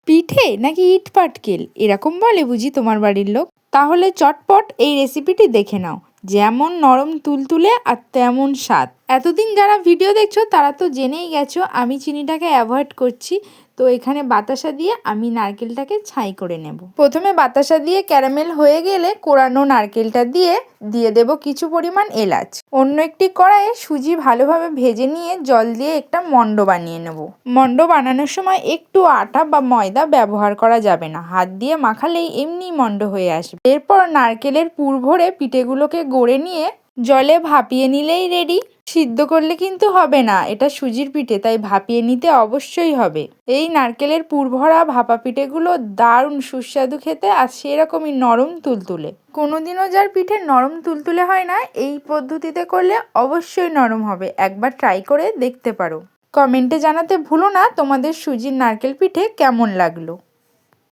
পিঠে নাকি ইট পাটকেল এরকম বলে বুঝি তোমার বাড়ির লোক? তাহলে চটপট এই রেসিপিটি দেখে নাও। যেমন নরম তুলতুলে আর তেমন স্বাদ। এতদিন যারা ভিডিও দেখছো তারা তো জেনেই গেছো আমি চিনিটাকে অ্যাভয়েড করছি। তো এখানে বাতাসা দিয়ে আমি নারকেলটাকে ছাই করে নেব। প্রথমে বাতাসা দিয়ে ক্যারামেল হয়ে গেলে কোরানো নারকেলটা দিয়ে দেব কিছু পরিমাণ এলাচ। অন্য একটি কড়াইয়ে সুজি ভালোভাবে ভেজে নিয়ে জল দিয়ে একটা মণ্ড বানিয়ে নেব। মণ্ড বানানোর সময় একটু আটা বা ময়দা ব্যবহার করা যাবে না, হাত দিয়ে মাখালেই এমনি মণ্ড হয়ে আসবে। এরপর নারকেলের পুর ভরে পিঠেগুলোকে গড়ে নিয়ে জলে ভাপিয়ে নিলেই রেডি। সিদ্ধ করলে কিন্তু হবে না, এটা সুজির পিঠে, তাই ভাপিয়ে নিতে অবশ্যই হবে। এই নারকেলের পুর ভরা ভাপা পিঠেগুলো দারুণ সুস্বাদু খেতে আর সেরকমই নরম তুলতুলে। কোনোদিনও যার পিঠে নরম তুলতুলে হয় না, এই পদ্ধতিতে করলে অবশ্যই নরম হবে। একবার ট্রাই করে দেখতে পারো। কমেন্টে জানাতে ভুলো না তোমাদের সুজির নারকেল পিঠে কেমন লাগলো।